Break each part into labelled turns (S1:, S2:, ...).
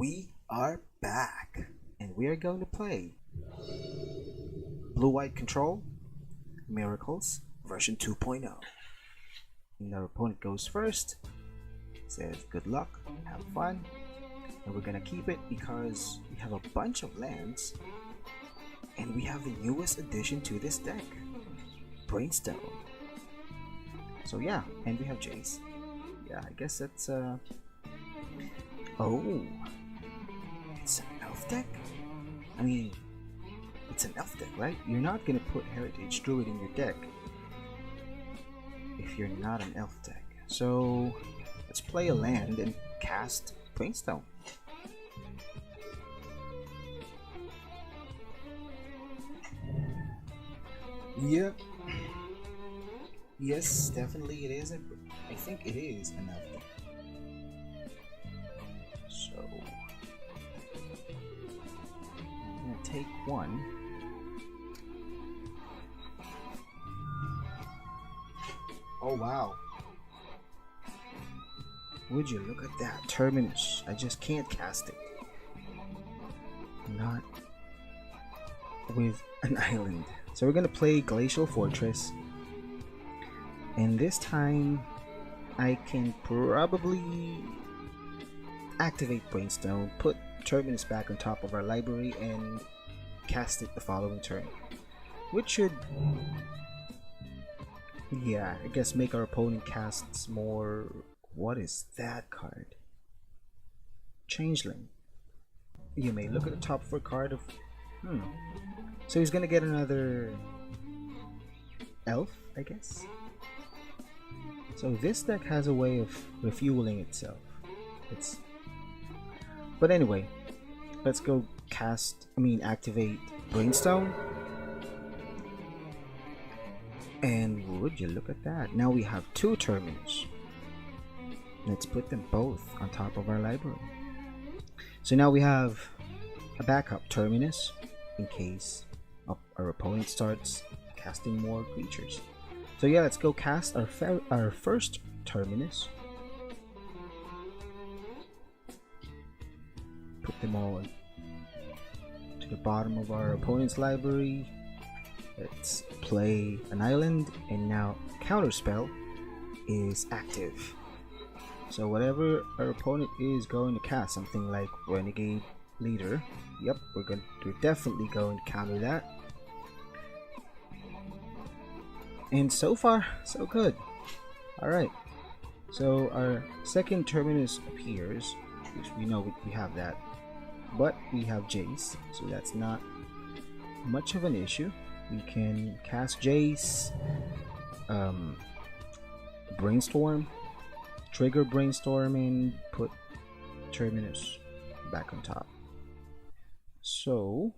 S1: We are back, and we are going to play Blue White Control Miracles version 2.0. And our opponent goes first, says good luck, have fun, and we're gonna keep it because we have a bunch of lands, and we have the newest addition to this deck, Brainstone. So yeah, and we have Jace. Yeah, I guess that's oh, it's an elf deck? I mean, it's an elf deck, right? You're not gonna put Heritage Druid in your deck if you're not an elf deck. So let's play a land and cast Brainstone. Yep. Yes, definitely it is. I think it is an elf deck. So I'm gonna take one. Oh wow. Would you look at that? Terminus. I just can't cast it. Not with an island. So we're gonna play Glacial Fortress. And this time I can probably activate Brainstone, put Terminus back on top of our library, and cast it the following turn. Which should, yeah, I guess make our opponent casts more. What is that card? Changeling. You may look at the top of a card of so he's gonna get another elf, I guess. So this deck has a way of refueling itself. But anyway, let's go activate Brainstone. And would you look at that? Now we have two Terminus. Let's put them both on top of our library. So now we have a backup Terminus in case our opponent starts casting more creatures. So yeah, let's go cast our first Terminus. Put them all to the bottom of our opponent's library. Let's play an island, and now Counterspell is active. So whatever our opponent is going to cast, something like Renegade Leader, yep, we're definitely going to counter that. And so far, so good. Alright, so our second Terminus appears, which we know we have that. But we have Jace, so that's not much of an issue. We can cast Jace, Brainstorm, trigger Brainstorm, and put Terminus back on top. So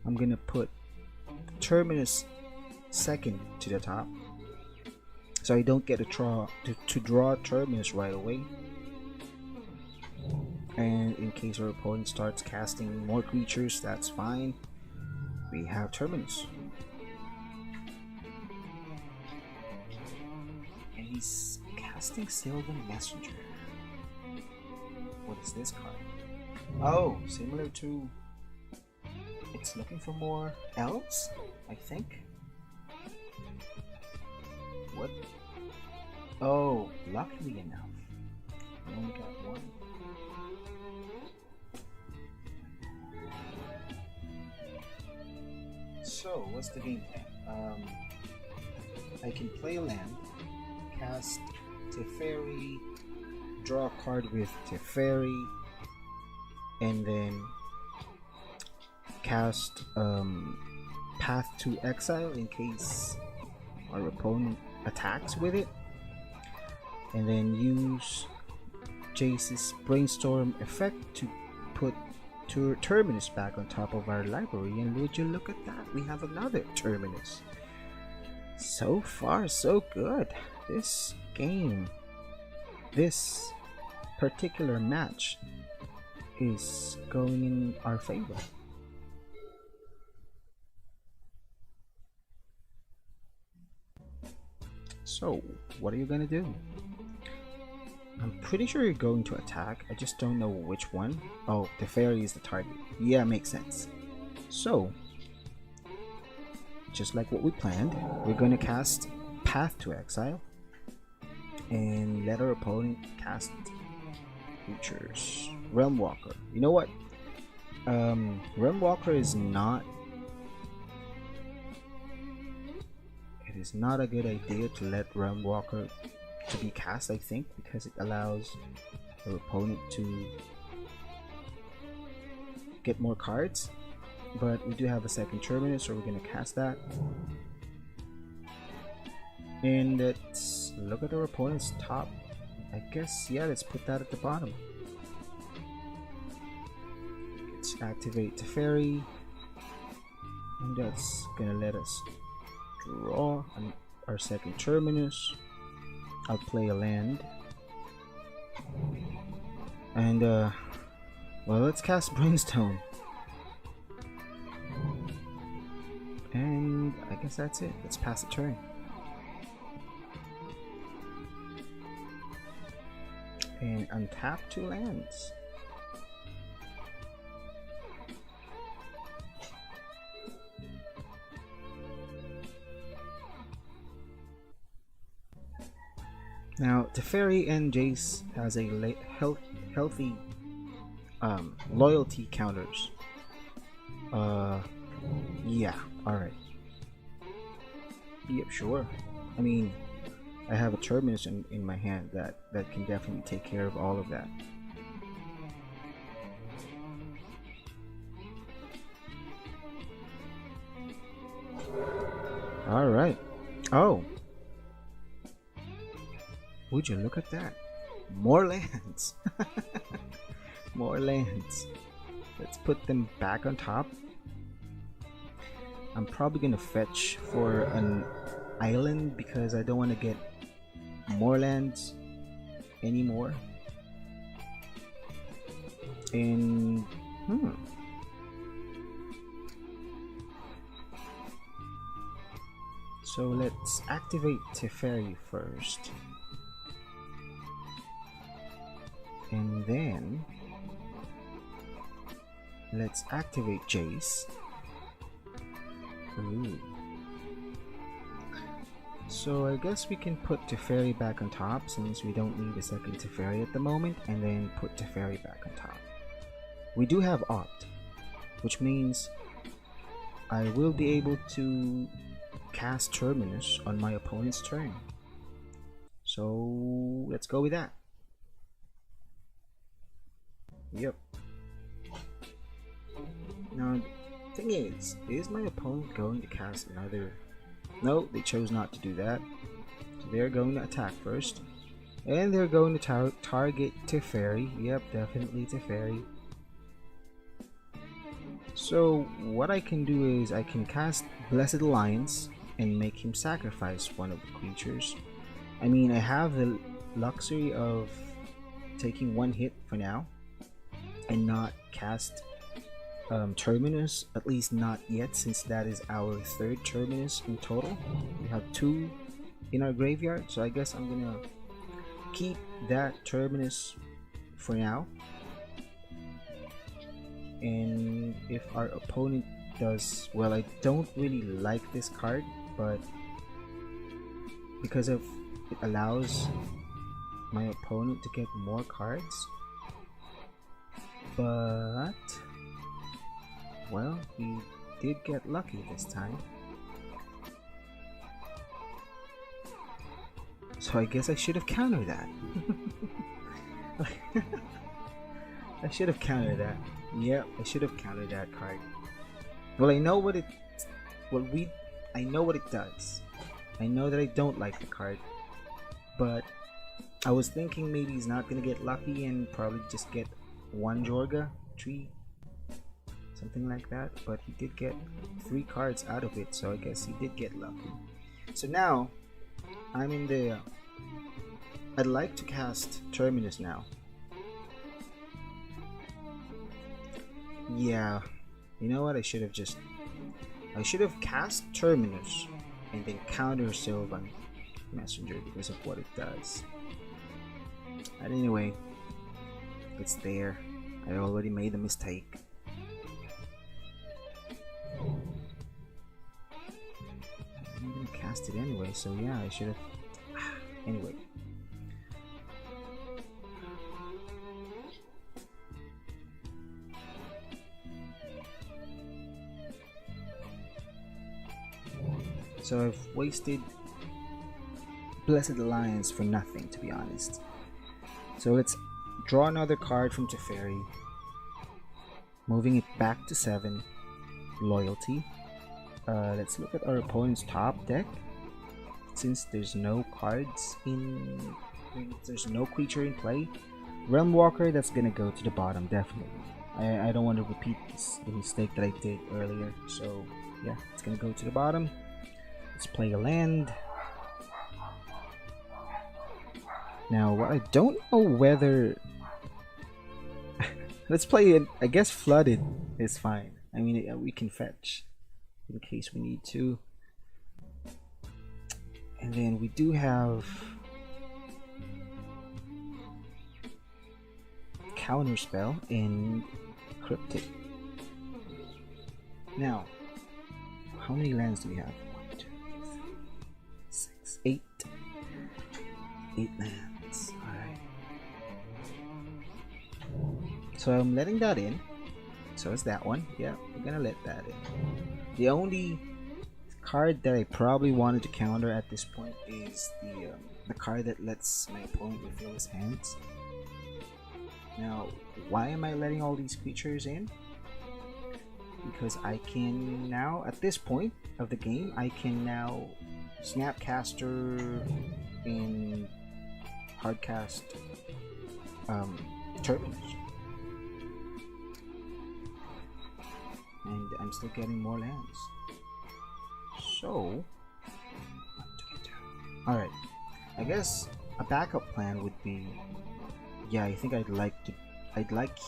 S1: I'm gonna put Terminus second to the top, so I don't get to draw Terminus right away. And in case our opponent starts casting more creatures, that's fine. We have Terminus. And he's casting Sylvan Messenger. What is this card? Oh, similar to... It's looking for more elves, I think. What? Oh, luckily enough, we only got one. So, what's the game plan? I can play a land, cast Teferi, draw a card with Teferi, and then cast Path to Exile in case our opponent attacks with it, and then use Jace's Brainstorm effect to put Terminus back on top of our library. And would you look at that, we have another Terminus. So far so good. This game, this particular match is going in our favor. So what are you gonna do? I'm pretty sure you're going to attack. I just don't know which one. Oh, the fairy is the target. Yeah, makes sense. So, just like what we planned, we're going to cast Path to Exile and let our opponent cast creatures. Realm Walker. You know what? Realm Walker is not. It is not a good idea to let Realm Walker to be cast, I think, because it allows our opponent to get more cards. But we do have a second Terminus, so we're gonna cast that. And let's look at our opponent's top. I guess, yeah, let's put that at the bottom. Let's activate the fairy, and that's gonna let us draw our second Terminus. I'll play a land, and well, let's cast Brimstone, and I guess that's it. Let's pass the turn. And untap 2 lands. Now, Teferi and Jace has a healthy loyalty counters. Yeah, alright. Yep, sure. I mean, I have a Terminus in my hand that can definitely take care of all of that. Alright. Oh! Would you look at that? More lands! More lands. Let's put them back on top. I'm probably gonna fetch for an island because I don't want to get more lands anymore. And so let's activate Teferi first, and then let's activate Jace. Ooh. So I guess we can put Teferi back on top since we don't need a second Teferi at the moment, and then put Teferi back on top. We do have Opt, which means I will be able to cast Terminus on my opponent's turn. So let's go with that. Yep. Now, the thing is my opponent going to cast another? No, they chose not to do that. So they're going to attack first. And they're going to target Teferi. Yep, definitely Teferi. So what I can do is I can cast Blessed Alliance and make him sacrifice one of the creatures. I mean, I have the luxury of taking one hit for now and not cast Terminus, at least not yet, since that is our third Terminus in total. We have 2 in our graveyard, so I guess I'm gonna keep that Terminus for now. And if our opponent does well, I don't really like this card, but because of it allows my opponent to get more cards. But well, he did get lucky this time. So I guess I should have countered that. I should have countered that. Yep, I should have countered that card. Well, I know what it does. I know that I don't like the card, but I was thinking maybe he's not gonna get lucky and probably just get 1 Jorga tree, something like that. But he did get 3 cards out of it, so I guess he did get lucky. So now I'm in the. I'd like to cast Terminus now. Yeah, you know what? I should have cast Terminus and then counter Sylvan Messenger because of what it does. But anyway, it's there. I already made a mistake. I'm gonna cast it anyway, so yeah, I should have. Anyway. So I've wasted Blessed Alliance for nothing, to be honest. So let's draw another card from Teferi, moving it back to 7. Loyalty. Let's look at our opponent's top deck. Since there's no cards in, there's no creature in play, Realm Walker, that's gonna go to the bottom definitely. I don't want to repeat the mistake that I did earlier, so yeah, it's gonna go to the bottom. Let's play a land. Now, what I don't know whether let's play it. I guess Flooded is fine. I mean, we can fetch in case we need to. And then we do have Counterspell in Cryptic. Now, how many lands do we have? 1, 2, 3, 6, 8. 8 lands. Alright. So I'm letting that in. So is that one. Yeah, we're gonna let that in. The only card that I probably wanted to counter at this point is the card that lets my opponent reveal his hands. Now, why am I letting all these creatures in? Because I can now, at this point of the game, I can now Snapcaster in Hardcast Turbines. And I'm still getting more lands. So, what do? Alright, I guess a backup plan would be, yeah, I think I'd like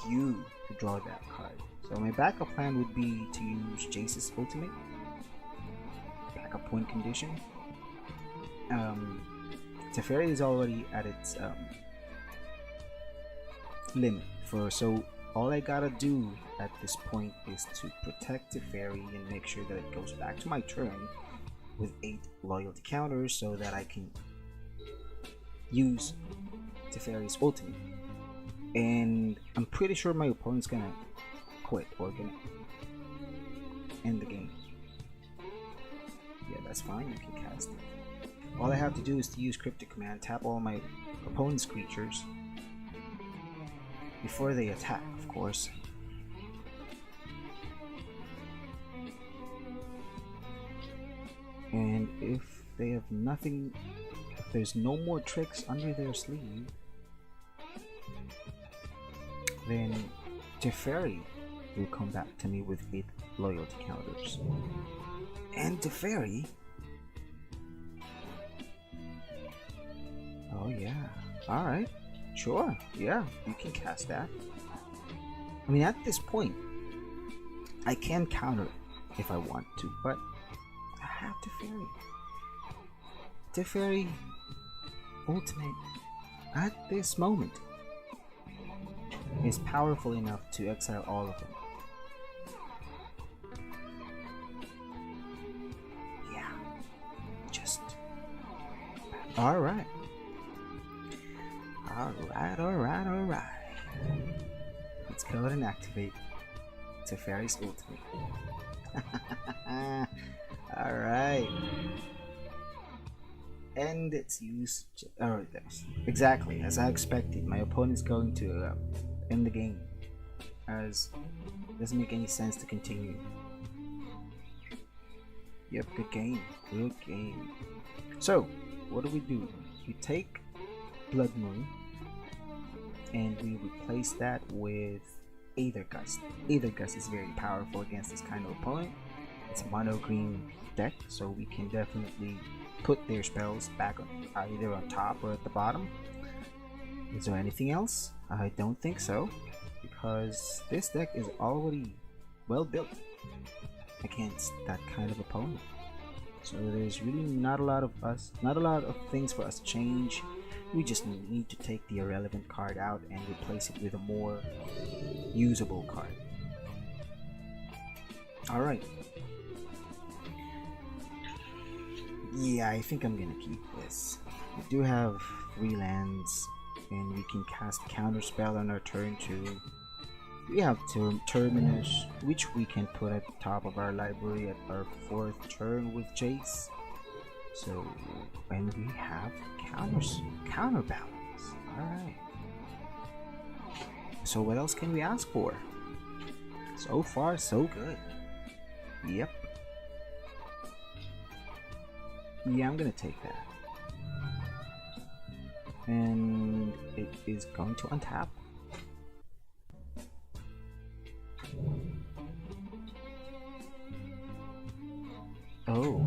S1: you to draw that card. So my backup plan would be to use Jace's Ultimate. Backup point condition. Teferi is already at its limit, so all I gotta do at this point is to protect Teferi and make sure that it goes back to my turn with 8 loyalty counters so that I can use Teferi's ultimate. And I'm pretty sure my opponent's gonna quit or gonna end the game. Yeah, that's fine, I can cast it. All I have to do is to use Cryptic Command, tap all my opponent's creatures before they attack, of course. And if they have nothing, if there's no more tricks under their sleeve, then Teferi will come back to me with 8 loyalty counters. And Teferi, oh yeah, alright, sure, yeah, you can cast that. I mean, at this point, I can counter it if I want to, but I have Teferi. Teferi Ultimate, at this moment, is powerful enough to exile all of them. Yeah, just alright. Alright. Let's go ahead and activate Teferi's Ultimate. Alright. And it's used. Oh, exactly as I expected. My opponent's going to end the game, as it doesn't make any sense to continue. Yep, good game. So, what do? We take Blood Moon and we replace that with Aether Gust. Aether Gust is very powerful against this kind of opponent. It's a mono green deck, so we can definitely put their spells back on, either on top or at the bottom. Is there anything else? I don't think so, because this deck is already well built against that kind of opponent. So there's really not a lot of things for us to change. We just need to take the irrelevant card out and replace it with a more usable card. Alright. Yeah, I think I'm gonna keep this. We do have 3 lands, and we can cast Counterspell on our turn too. We have Terminus, which we can put at the top of our library at our 4th turn with Jace. So, and we have Counterbalance. Alright. So what else can we ask for? So far, so good. Yep. Yeah, I'm gonna take that. And it is going to untap. Oh.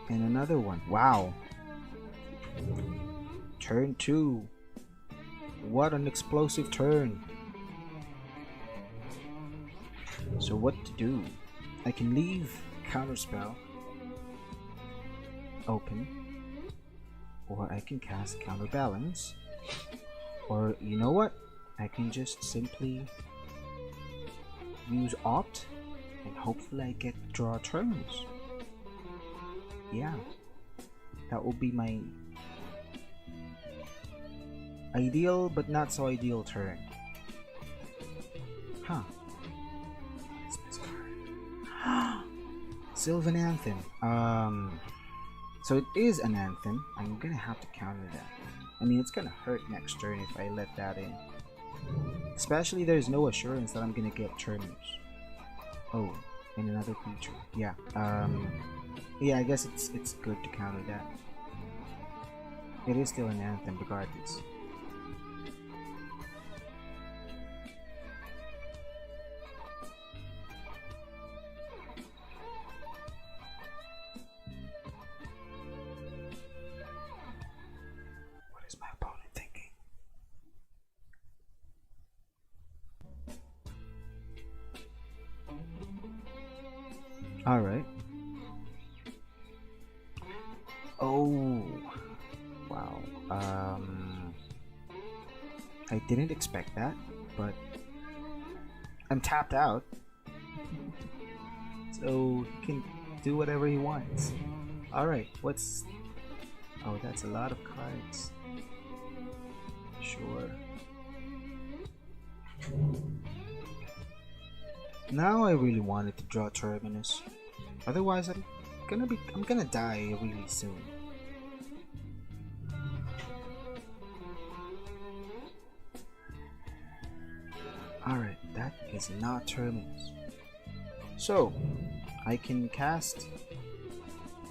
S1: And another one. Wow. Turn 2. What an explosive turn. So what to do? I can leave Counterspell open, or I can cast Counterbalance, or you know what? I can just simply use Opt, and hopefully I get to draw turns. Yeah, that will be my ideal but not so ideal turn. Huh. What's this card? Sylvan Anthem. So it is an Anthem. I'm gonna have to counter that. I mean, it's gonna hurt next turn if I let that in. Especially there's no assurance that I'm gonna get Terminus. Oh, and another creature. Yeah. Yeah, I guess it's good to counter that. It is still an Anthem regardless. What is my opponent thinking? Alright. Oh, wow. I didn't expect that, but I'm tapped out, so he can do whatever he wants. Alright, what's... Oh, that's a lot of cards. Sure. Now I really wanted to draw Terminus. Otherwise I'm gonna die really soon. Alright, that is not Terminus. So I can cast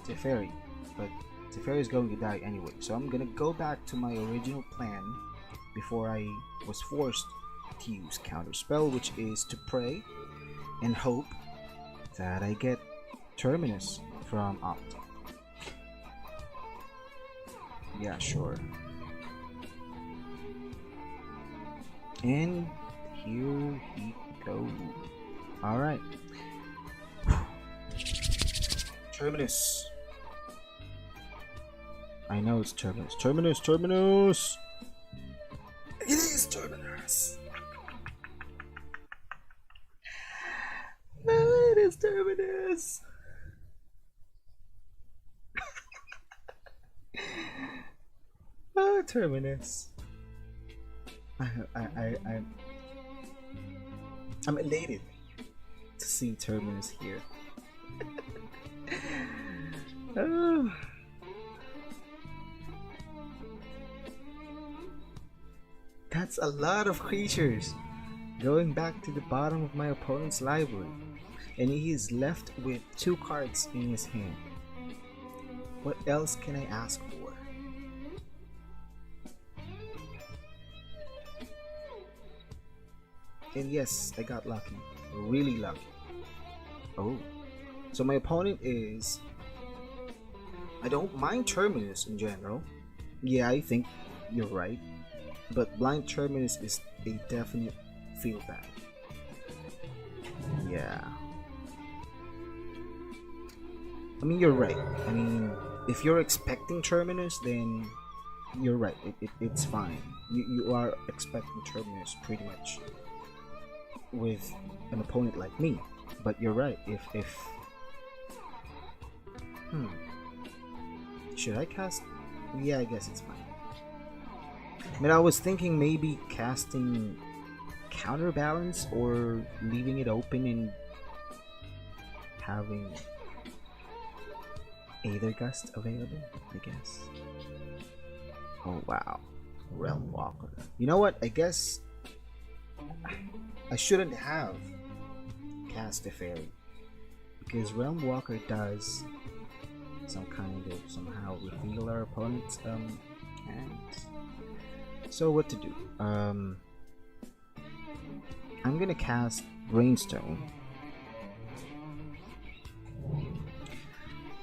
S1: Teferi, but Teferi is going to die anyway. So I'm gonna go back to my original plan before I was forced to use Counterspell, which is to pray and hope that I get Terminus from Opt. Yeah, sure. And here he goes. Alright. Terminus. I know it's Terminus. Terminus! Terminus! It is Terminus! It is Terminus! Oh, Terminus. I'm elated to see Terminus here. Oh. That's a lot of creatures going back to the bottom of my opponent's library, and he is left with 2 cards in his hand. What else can I ask for? And yes, I got lucky. Really lucky. Oh. So my opponent is... I don't mind Terminus in general. Yeah, I think you're right. But Blind Terminus is a definite feel bad. Yeah. I mean, you're right. I mean, if you're expecting Terminus, then you're right. It's fine. You are expecting Terminus pretty much with an opponent like me. But you're right. If should I cast? Yeah, I guess it's fine. I mean, I was thinking maybe casting Counterbalance or leaving it open and having Aether Gust available, I guess. Oh wow, Realm Walker. You know what? I guess I shouldn't have cast a fairy because Realm Walker does some kind of somehow reveal our opponent's hands. So what to do? I'm gonna cast Brainstone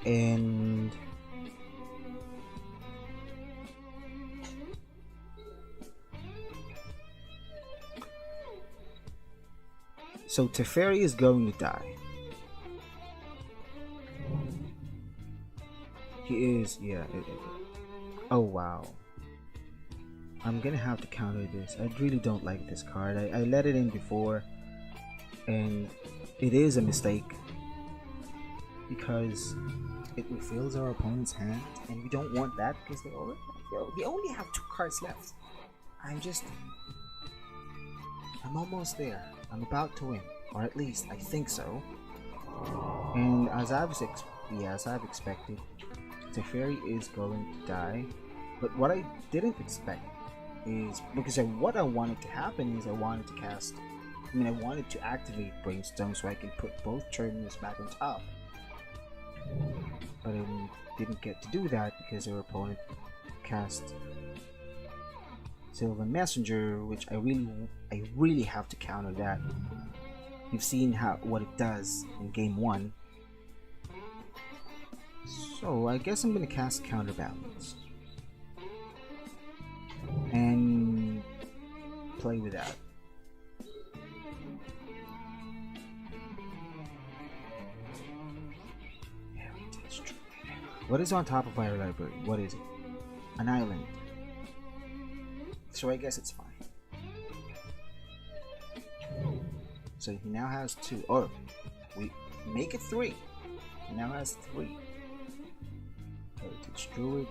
S1: and so Teferi is going to die. He is, yeah. Oh wow. I'm gonna have to counter this. I really don't like this card. I let it in before and it is a mistake because it refills our opponent's hand and we don't want that because they only have 2 cards left. I'm almost there. I'm about to win, or at least I think so. And as I've expected, Teferi is going to die. But what I didn't expect is because what I wanted to happen is I wanted to activate Brainstone so I can put both Terminus back on top. But I didn't get to do that because our opponent cast Sylvan Messenger, which I really have to counter that. You've seen what it does in game 1. So I guess I'm gonna cast Counterbalance and play with that. What is on top of our library? What is it? An island. So I guess it's fine. So he now has 2. Or we make it 3. He now has 3. Heritage Druid.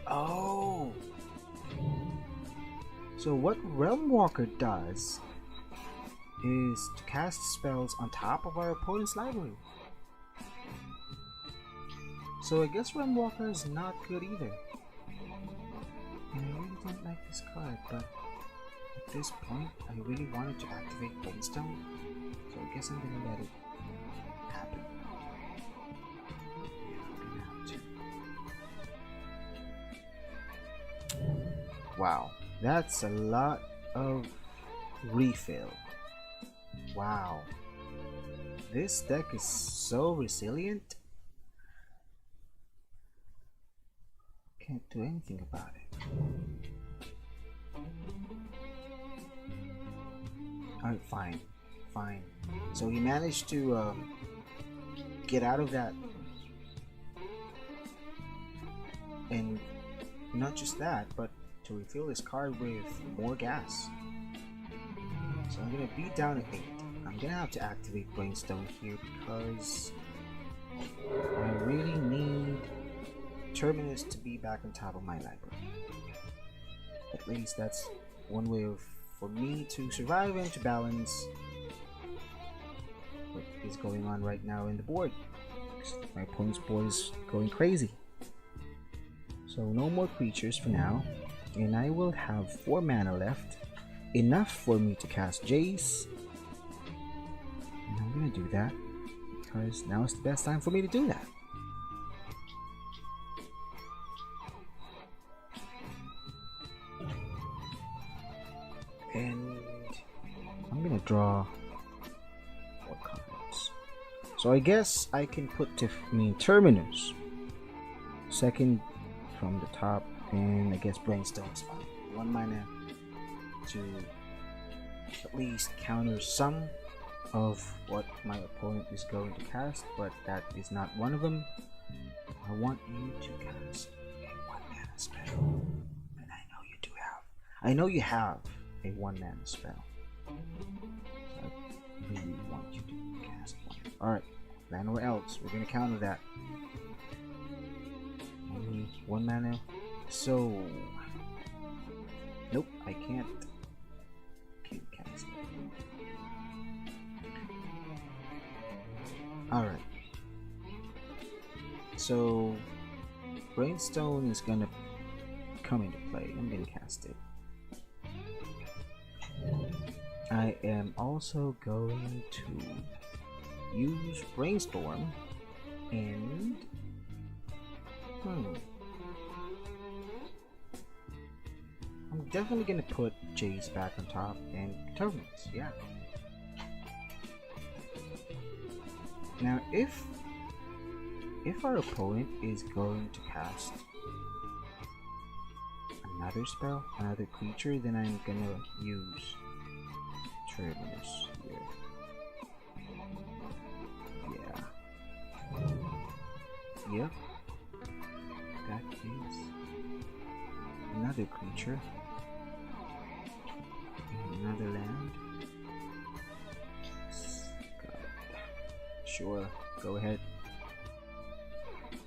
S1: Oh! So what Realm Walker does is to cast spells on top of our opponent's library. So I guess Realm Walker is not good either. And I really don't like this card, but at this point I really wanted to activate Brainstone, so I guess I'm gonna let it happen. Yeah, I'm gonna have to. Wow, that's a lot of refill. Wow, this deck is so resilient. Can't do anything about it. Alright, fine. So he managed to get out of that, and not just that, but to refill his card with more gas. So I'm gonna be down at 8. I'm gonna have to activate Brainstone here because I really need Terminus to be back on top of my library. At least that's one way for me to survive and to balance what is going on right now in the board. My opponent's board is going crazy. So no more creatures for now, and I will have 4 mana left, enough for me to cast Jace. And I'm gonna do that because now is the best time for me to do that. And I'm gonna draw 4 cards. So I guess I can put Terminus second from the top, and I guess Brainstone's fine. 1 mana to at least counter some of what my opponent is going to cast, but that is not one of them. I want you to cast a 1 mana spell, and I know you do have. I know you have a 1 mana spell. So I really want you to cast one. Alright, land or Elves. We're gonna counter that. Only 1 mana. So nope, I can't cast it. Alright. So Brainstone is gonna come into play. I'm gonna cast it. I am also going to use Brainstorm and I'm definitely gonna put Jace back on top and Terminus, yeah. Now if our opponent is going to cast another spell, another creature, then I'm gonna use Terminus here. Yeah. Yep. That is another creature. Another land. God. Sure, go ahead.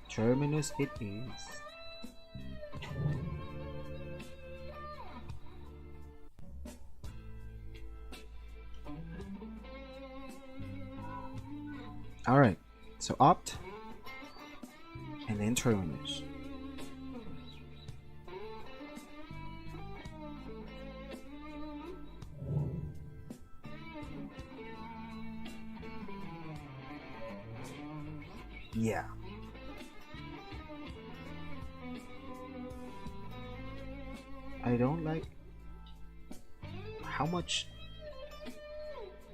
S1: Terminus it is. Alright, so opt and then Terminus. Yeah. I don't like how much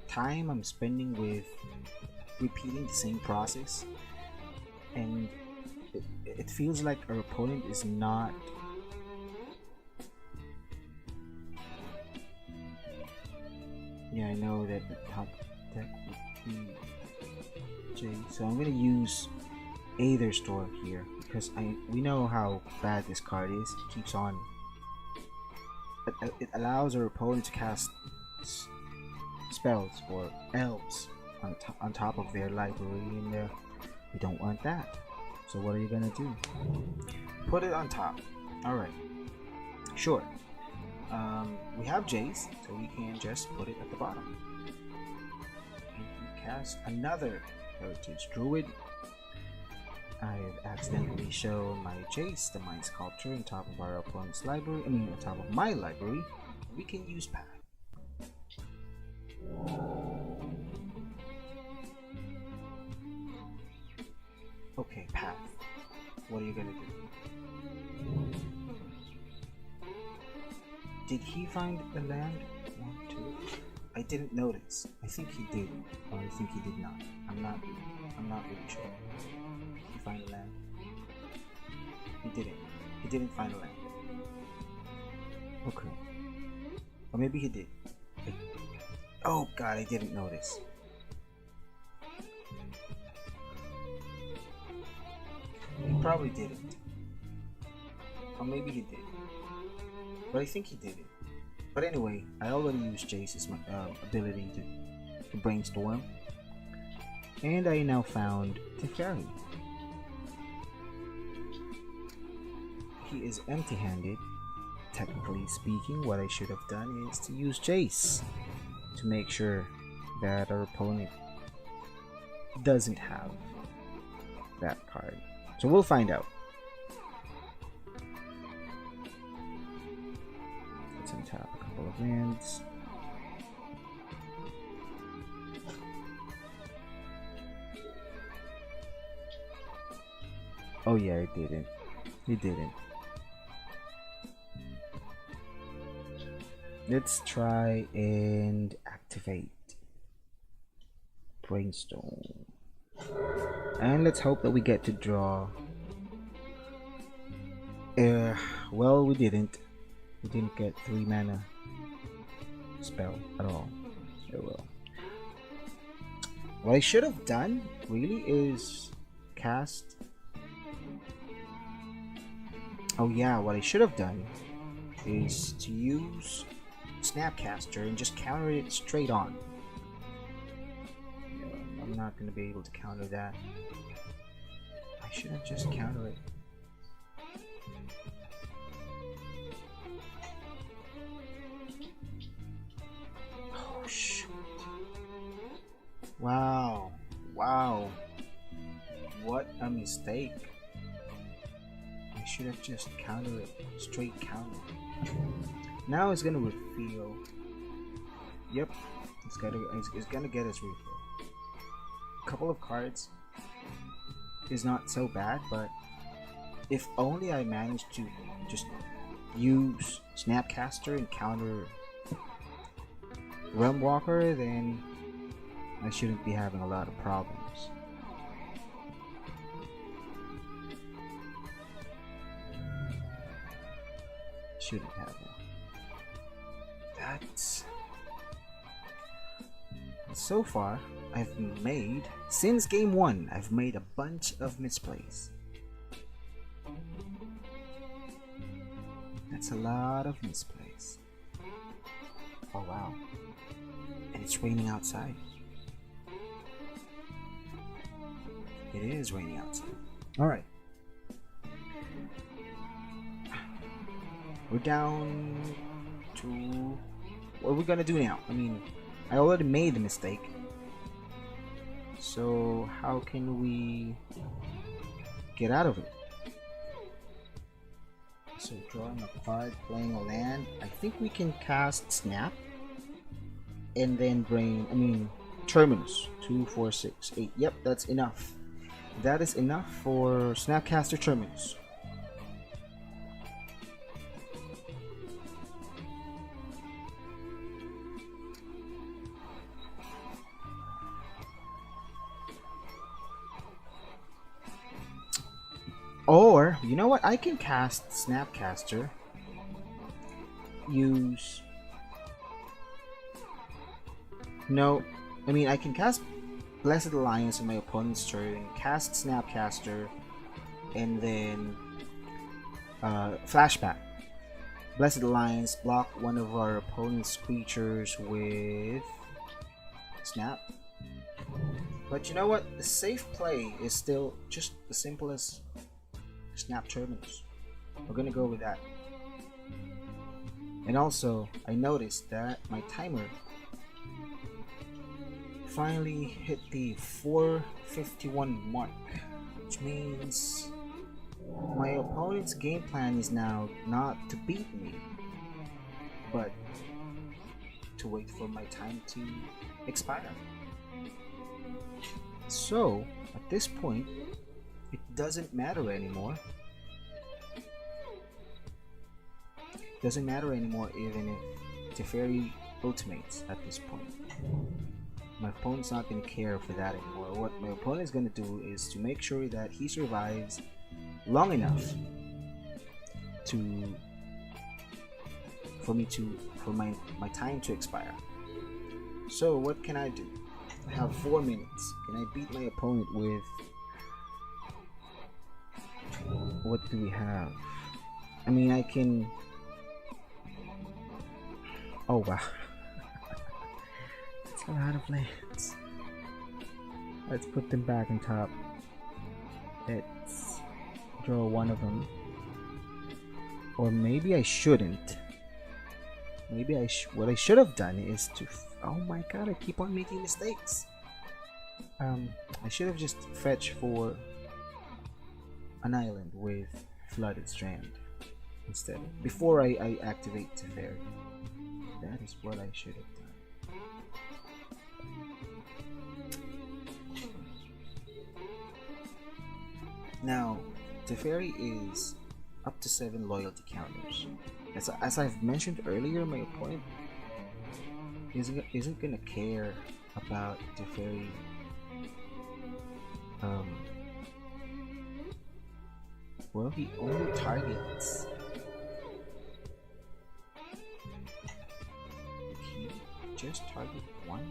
S1: time I'm spending with repeating the same process, and it feels like our opponent is not I know that the top deck would be J, so I'm gonna use Aether Storm here because we know how bad this card is. It keeps on. It allows our opponent to cast spells or elves on top of their library, and we don't want that. So what are you gonna do? Put it on top. All right, sure. We have Jace, so we can just put it at the bottom. And we cast another Heritage Druid. I have accidentally shown my Jace, the Mind Sculpture, on top of our opponent's library. On top of my library. We can use Path. Okay, Path. What are you gonna do? Did he find a land? 1, 2. I didn't notice. I think he did, or I think he did not. I'm not really sure. Did he find a land? He didn't. He didn't find a land. Okay. Or maybe he did. Oh god, I didn't notice. He probably didn't. Or maybe he did. But I think he did it. But anyway, I already used Jace's ability to brainstorm. And I now found Teferi. He is empty-handed. Technically speaking, what I should have done is to use Jace to make sure that our opponent doesn't have that card. So we'll find out. Let's untap a couple of lands. Oh yeah, it didn't. It didn't. Let's try and activate Brainstorm. And let's hope that we get to draw Uh, well, we didn't. We didn't get 3 mana spell at all. Oh well. What I should have done really is cast. Oh yeah, what I should have done is to use Snapcaster and just counter it straight on. No, I'm not gonna be able to counter that. I should have just countered it. Oh shoot. Wow. Wow. What a mistake. I should have just countered it. Straight counter. Now it's gonna refill. Yep. It's gonna get its refill. A couple of cards is not so bad, but if only I managed to just use Snapcaster and counter Realm Walker, then I shouldn't be having a lot of problems. Shouldn't have it. That's... So far, I've made, since game 1, I've made a bunch of misplays. That's a lot of misplays. Oh wow. And it's raining outside. It is raining outside. Alright. We're down to... What are we gonna do now? I mean, I already made the mistake. So how can we get out of it? So drawing a card, playing a land. I think we can cast Snap and then bring, Terminus. 2, 4, 6, 8. Yep, that's enough. That is enough for Snapcaster Terminus. Or, you know what? I can cast Snapcaster. Use... No, I can cast Blessed Alliance in my opponent's turn, cast Snapcaster, and then Flashback. Blessed Alliance, block one of our opponent's creatures with Snap. But you know what? The safe play is still just the simplest Snap Terminus. We're gonna go with that. And also, I noticed that my timer finally hit the 451 mark, which means my opponent's game plan is now not to beat me, but to wait for my time to expire. So, at this point, it doesn't matter anymore. Doesn't matter anymore even if Teferi ultimates at this point. My opponent's not going to care for that anymore. What my opponent is going to do is to make sure that he survives long enough for my time to expire. So what can I do? I have 4 minutes. Can I beat my opponent with... What do we have? I can... Oh wow. That's a lot of lands. Let's put them back on top. Let's draw one of them. Or maybe I shouldn't. Maybe what I should have done is to... Oh my god, I keep on making mistakes. I should have just fetched for an island with Flooded Strand instead. Before I activate Teferi. That is what I should have done. Now, Teferi is up to 7 loyalty counters. As I've mentioned earlier, my opponent isn't gonna care about Teferi Well, he only targets. Did he just target one?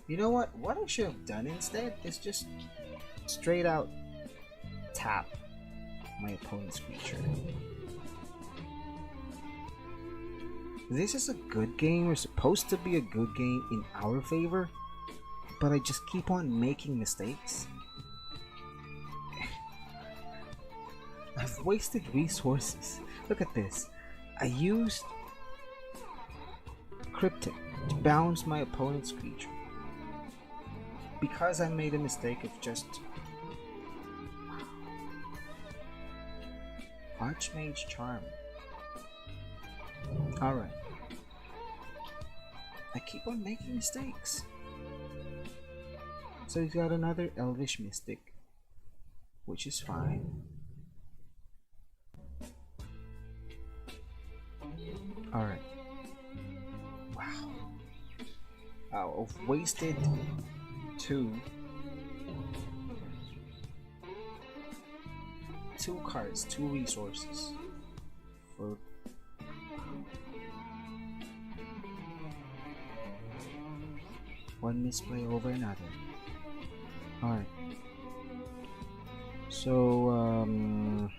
S1: You know what? What I should have done instead is just straight out tap my opponent's creature. This is a good game, or supposed to be a good game in our favor, but I just keep on making mistakes. I've wasted resources. Look at this. I used Cryptic to bounce my opponent's creature because I made a mistake of just Archmage Charm. Alright. I keep on making mistakes. So he's got another Elvish Mystic, which is fine. Alright. Wow. Oh, I've wasted two cards, 2 resources for one misplay over another. Alright. So I'm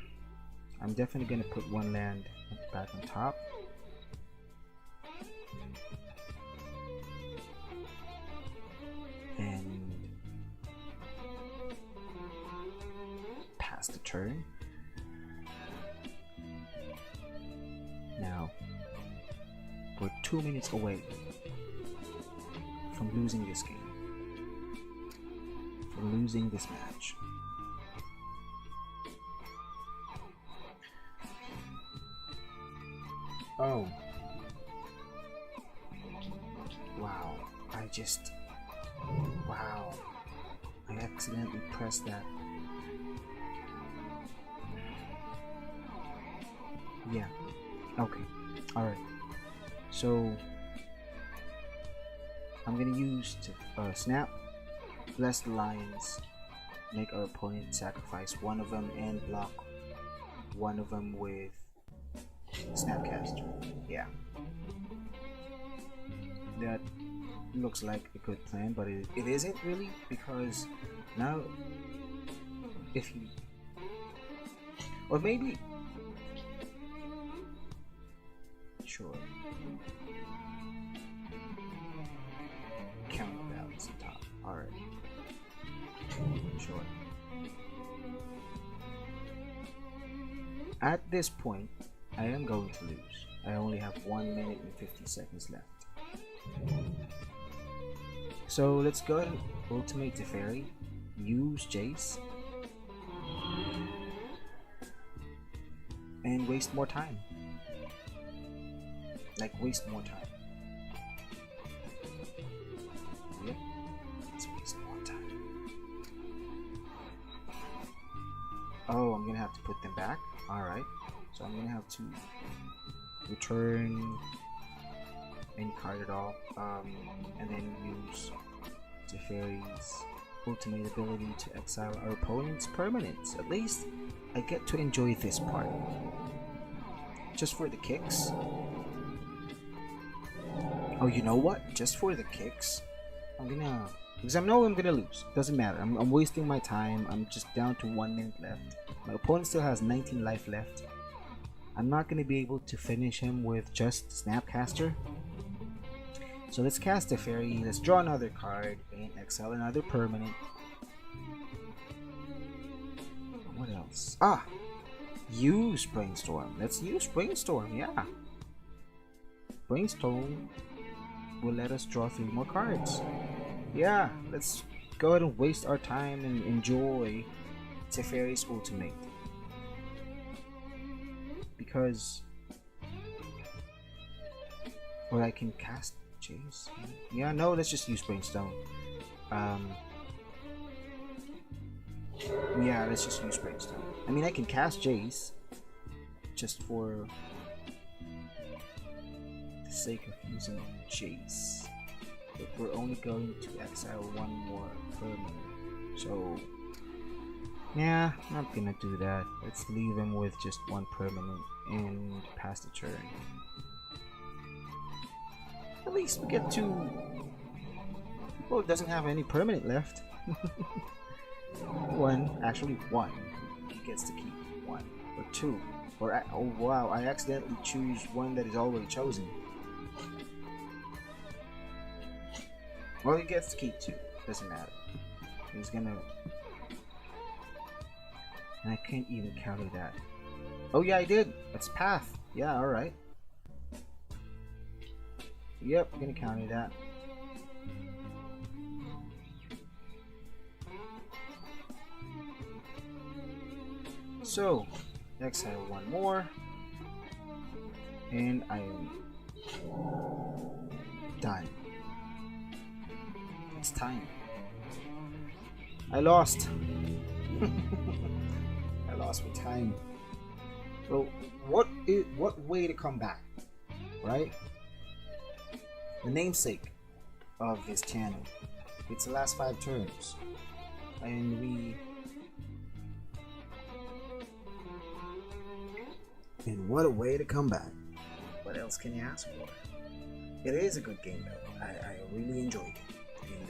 S1: definitely gonna put one land back on top. And pass the turn. Now we're 2 minutes away from losing this game, from losing this match. Oh, wow, wow, I accidentally pressed that. Yeah, okay, alright, so I'm gonna use to snap, bless the lions, make our opponent sacrifice one of them and block one of them with Snapcaster. Yeah, that looks like a good plan, but it isn't really, because now if he, or maybe, sure, counterbalance on top. Alright, sure. At this point, I am going to lose. I only have 1 minute and 50 seconds left. So let's go ahead and ultimate the fairy, use Jace, and waste more time. Like, waste more time. Yep, let's waste more time. Oh, I'm gonna have to put them back? Alright. So I'm gonna have to return any card at all, and then use Teferi's ultimate ability to exile our opponent's permanents. At least I get to enjoy this part. Just for the kicks. Oh, you know what? Just for the kicks, I'm gonna, because I know I'm gonna lose. Doesn't matter. I'm wasting my time. I'm just down to 1 minute left. My opponent still has 19 life left. I'm not going to be able to finish him with just Snapcaster. So let's cast a fairy, let's draw another card, and exile another permanent. What else? Ah! Use Brainstorm. Let's use Brainstorm, yeah. Brainstorm will let us draw 3 more cards. Yeah, let's go ahead and waste our time and enjoy Teferi's ultimate. Because, or I can cast Jace. Yeah, no, let's just use Brainstorm. Yeah, let's just use Brainstorm. I mean, I can cast Jace just for the sake of using Jace, but we're only going to exile 1 more permanent. So yeah, not gonna do that. Let's leave him with just one permanent and pass the turn. At least we get to. Well, it doesn't have any permanent left. Actually one. He gets to keep one or two. Or oh wow, I accidentally choose one that is already chosen. Well, he gets to keep two. Doesn't matter. He's gonna. And I can't even counter that. Oh yeah, I did. That's path. Yeah, all right. Yep, I'm gonna counter that. So, exile one more, and I am done. It's time. I lost. I lost my time. So, what way to come back, right? The namesake of this channel. It's the last 5 turns, and what a way to come back. What else can you ask for? It is a good game though. I really enjoyed it. And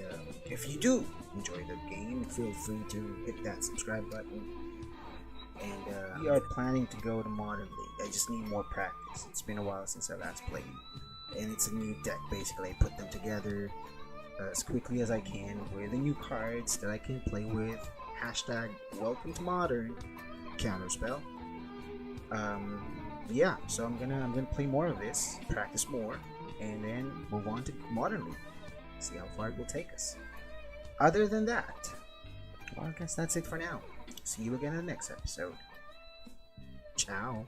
S1: if you do enjoy the game, feel free to hit that subscribe button. And we are planning to go to Modern League. I just need more practice. It's been a while since I last played. And it's a new deck basically. I put them together as quickly as I can with the new cards that I can play with. Hashtag welcome to Modern. Counterspell. Yeah, so I'm gonna play more of this, practice more, and then move on to Modern League. See how far it will take us. Other than that, well, I guess that's it for now. See you again in the next episode. Ciao.